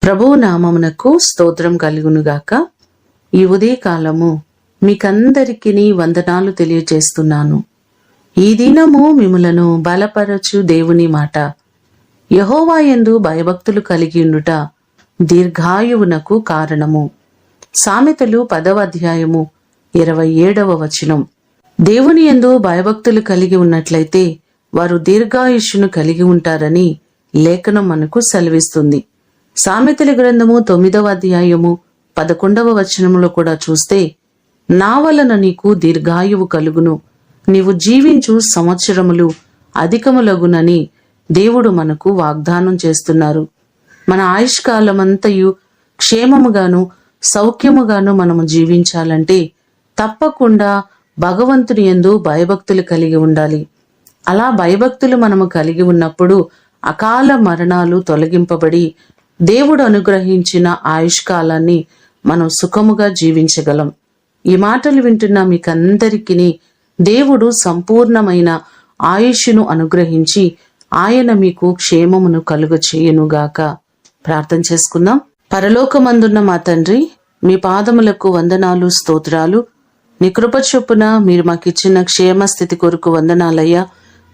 ప్రభువు నామమునకు స్తోత్రం కలుగునుగాక. ఈ ఉదయకాలము మీకందరికీ వందనాలు తెలియజేస్తున్నాను. ఈ దినము మిమ్ములను బలపరచు దేవుని మాట. యెహోవా యందు భయభక్తులు కలిగి ఉండుట దీర్ఘాయువునకు కారణము. సామెతలు 10వ అధ్యాయము 27వ వచనం. దేవుని యందు భయభక్తులు కలిగి ఉన్నట్లయితే వారు దీర్ఘాయుష్యును కలిగి ఉంటారని లేఖనం మనకు సెలవిస్తుంది. సామెతల గ్రంథము 9వ అధ్యాయము 11వ వచనములో కూడా చూస్తే, నా వలన నీకు దీర్ఘాయువు కలుగును, నీవు జీవించు సంవత్సరములు అధికములగునని దేవుడు మనకు వాగ్దానం చేస్తున్నారు. మన ఆయుష్కాలమంతయు క్షేమముగాను సౌఖ్యముగాను మనము జీవించాలంటే తప్పకుండా భగవంతుని యందు భయభక్తులు కలిగి ఉండాలి. అలా భయభక్తులు మనము కలిగి ఉన్నప్పుడు అకాల మరణాలు తొలగింపబడి దేవుడు అనుగ్రహించిన ఆయుష్కాలాన్ని మనం సుఖముగా జీవించగలం. ఈ మాటలు వింటున్న మీకందరికీ దేవుడు సంపూర్ణమైన ఆయుష్ను అనుగ్రహించి ఆయన మీకు క్షేమమును కలుగచేయునుగాక. ప్రార్థన చేసుకుందాం. పరలోకమందున్న మా తండ్రి, మీ పాదములకు వందనాలు, స్తోత్రాలు. నీ కృప చొప్పున మీరు మాకిచ్చిన క్షేమ స్థితి కొరకు వందనాలయ్యా.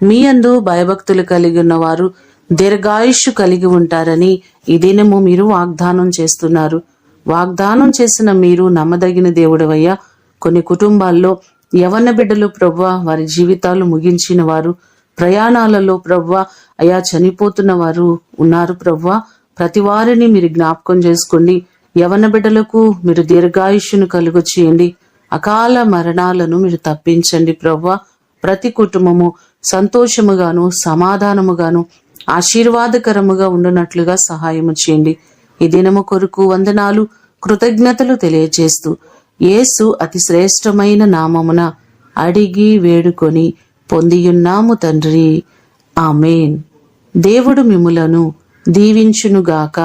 మీ యందు భయభక్తులు కలిగి ఉన్నవారు దీర్ఘాయుష్షు కలిగి ఉంటారని ఈ దినము మీరు వాగ్దానం చేస్తున్నారు. వాగ్దానం చేసిన మీరు నమ్మదగిన దేవుడవయ్యా. కొన్ని కుటుంబాల్లో యవన బిడ్డలు ప్రభువా వారి జీవితాలు ముగించిన వారు, ప్రయాణాలలో ప్రభువా అయా చనిపోతున్న వారు ఉన్నారు ప్రభువా. ప్రతి వారిని మీరు జ్ఞాపకం చేసుకోండి. యవన బిడ్డలకు మీరు దీర్ఘాయుష్యును కలుగు చేయండి. అకాల మరణాలను మీరు తప్పించండి ప్రభువా. ప్రతి కుటుంబము సంతోషముగాను సమాధానముగాను ఆశీర్వాదకరముగా ఉండునట్లుగా సహాయము చేయండి. ఈ దినము కొరకు వందనాలు, కృతజ్ఞతలు తెలియజేస్తూ యేసు అతి శ్రేష్టమైన నామమున అడిగి వేడుకొని పొందియున్నాము తండ్రి. ఆమేన్. దేవుడు మిమ్ములను దీవించునుగాక.